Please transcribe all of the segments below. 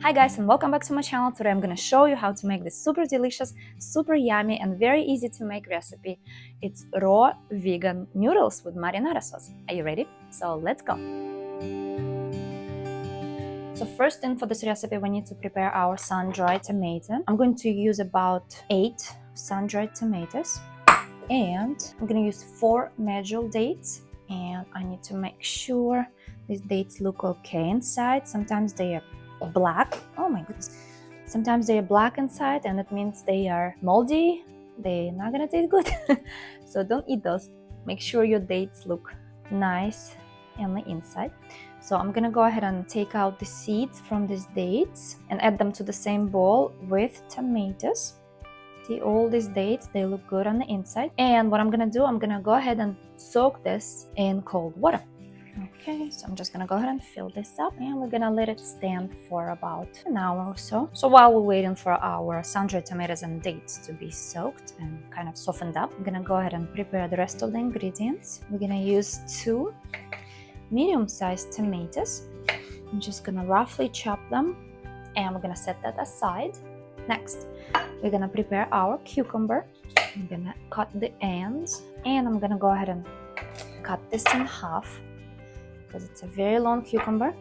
Hi guys, and welcome back to my channel. Today I'm gonna show you how to make this super delicious, super yummy and very easy to make recipe. It's raw vegan noodles with marinara sauce. Are you ready? So let's go. So first thing for this recipe, we need to prepare our sun-dried tomato. I'm going to use about 8 sun-dried tomatoes, and I'm gonna use 4 Medjool dates, and I need to make sure these dates look okay inside. Sometimes they are black. Oh my goodness. Sometimes they are black inside, and it means they are moldy. They're not gonna taste good. So don't eat those. Make sure your dates look nice on the inside. So I'm gonna go ahead and take out the seeds from these dates and add them to the same bowl with tomatoes. See, all these dates, they look good on the inside. And what I'm gonna do, I'm gonna go ahead and soak this in cold water. Okay, so I'm just gonna go ahead and fill this up, and we're gonna let it stand for about an hour or so. So while we're waiting for our sun-dried tomatoes and dates to be soaked and kind of softened up, I'm gonna go ahead and prepare the rest of the ingredients. We're gonna use 2 medium-sized tomatoes. I'm just gonna roughly chop them, and we're gonna set that aside. Next, we're gonna prepare our cucumber. I'm gonna cut the ends, and I'm gonna go ahead and cut this in half, because it's a very long cucumber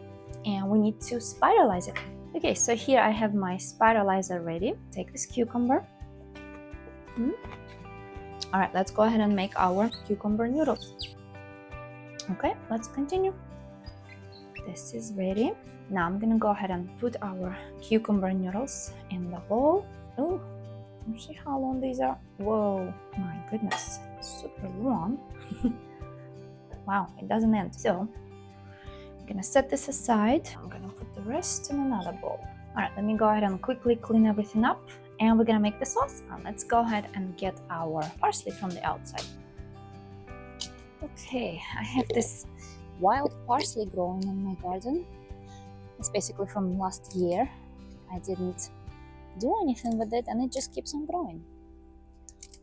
and we need to spiralize it. Okay, so here I have my spiralizer ready. Take this cucumber. All right, let's go ahead and make our cucumber noodles. Okay, let's continue. This is ready. Now I'm gonna go ahead and put our cucumber noodles in the bowl. Oh, let's see how long these are. Whoa, my goodness, super long. Wow, it doesn't end. So I'm gonna set this aside. I'm gonna put the rest in another bowl. All right, let me go ahead and quickly clean everything up, and we're gonna make the sauce. Let's go ahead and get our parsley from the outside. Okay, I have this wild parsley growing in my garden. It's basically from last year. I didn't do anything with it, and it just keeps on growing.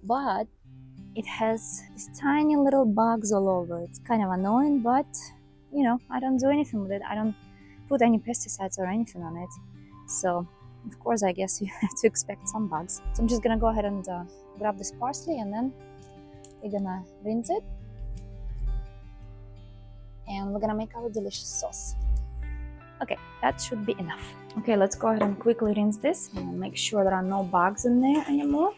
But it has these tiny little bugs all over. It's kind of annoying, but you know, I don't do anything with it. I don't put any pesticides or anything on it. So, of course, I guess you have to expect some bugs. So I'm just gonna go ahead and grab this parsley, and then we're gonna rinse it. And we're gonna make our delicious sauce. Okay, that should be enough. Okay, let's go ahead and quickly rinse this and make sure there are no bugs in there anymore.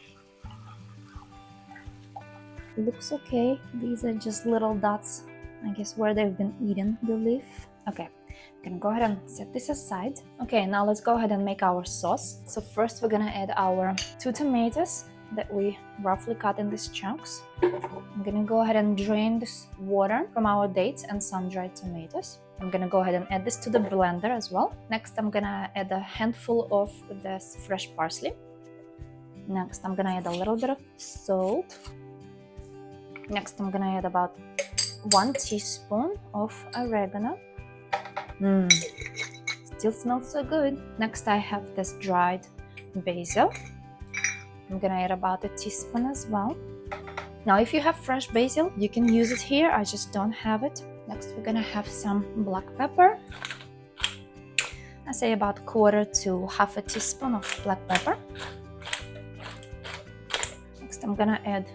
It looks okay. These are just little dots, I guess, where they've been eating the leaf. Okay, I'm gonna go ahead and set this aside. Okay, now let's go ahead and make our sauce. So first we're gonna add our 2 tomatoes that we roughly cut in these chunks. I'm gonna go ahead and drain this water from our dates and sun-dried tomatoes. I'm gonna go ahead and add this to the blender as well. Next, I'm gonna add a handful of this fresh parsley. Next, I'm gonna add a little bit of salt. Next, I'm gonna add about 1 teaspoon of oregano. Still smells so good. Next, I have this dried basil. I'm gonna add about 1 teaspoon as well. Now, if you have fresh basil, you can use it here. I just don't have it. Next, we're gonna have some black pepper. I say about 1/4 to 1/2 teaspoon of black pepper. Next, I'm gonna add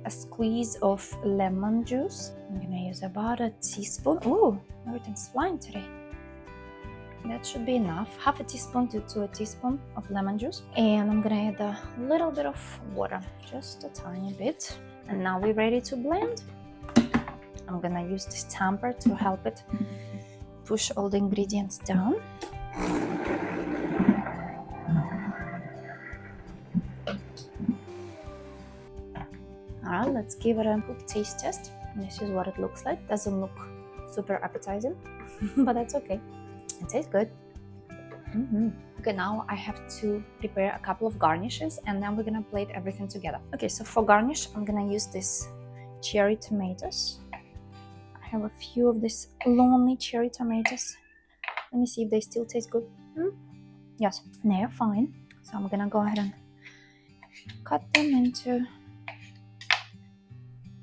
a squeeze of lemon juice. I'm gonna use about 1 teaspoon. Ooh, everything's flying today. That should be enough. 1/2 teaspoon to 1 teaspoon of lemon juice. And I'm gonna add a little bit of water, just a tiny bit. And now we're ready to blend. I'm gonna use this tamper to help it push all the ingredients down. Alright, let's give it a quick taste test. This is what it looks like. Doesn't look super appetizing, but that's okay. It tastes good. Okay, now I have to prepare a couple of garnishes, and then we're gonna plate everything together. Okay, so for garnish, I'm gonna use this cherry tomatoes. I have a few of these lonely cherry tomatoes. Let me see if they still taste good. Yes, they're fine. So I'm gonna go ahead and cut them into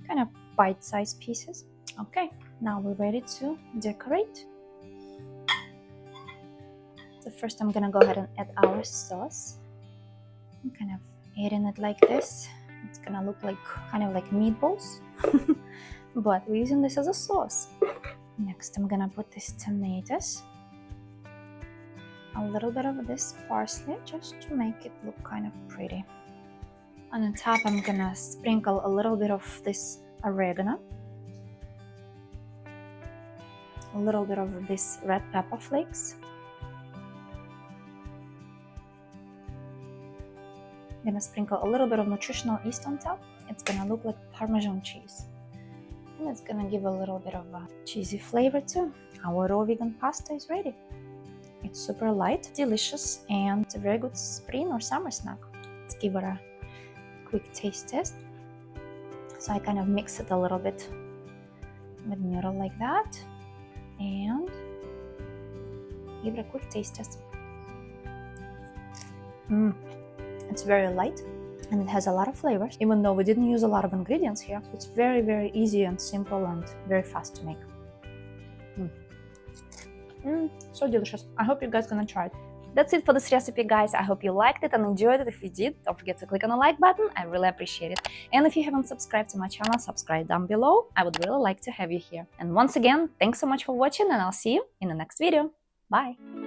kind of bite-sized pieces. Okay, now we're ready to decorate. So first I'm gonna go ahead and add our sauce. I'm kind of adding it like this. It's gonna look like kind of like meatballs, but we're using this as a sauce. Next I'm gonna put these tomatoes, a little bit of this parsley just to make it look kind of pretty. On the top I'm gonna sprinkle a little bit of this oregano, a little bit of this red pepper flakes. I'm gonna sprinkle a little bit of nutritional yeast on top. It's gonna look like Parmesan cheese. And it's gonna give a little bit of a cheesy flavor too. Our raw vegan pasta is ready. It's super light, delicious, and it's a very good spring or summer snack. Let's give it a quick taste test. So I kind of mix it a little bit with noodle like that. And give it a quick taste test. It's very light and it has a lot of flavors, even though we didn't use a lot of ingredients here. It's very, very easy and simple and very fast to make. So delicious. I hope you guys gonna try it. That's it for this recipe, guys. I hope you liked it and enjoyed it. If you did, don't forget to click on the like button. I really appreciate it. And if you haven't subscribed to my channel, subscribe down below. I would really like to have you here. And once again, thanks so much for watching, and I'll see you in the next video. Bye!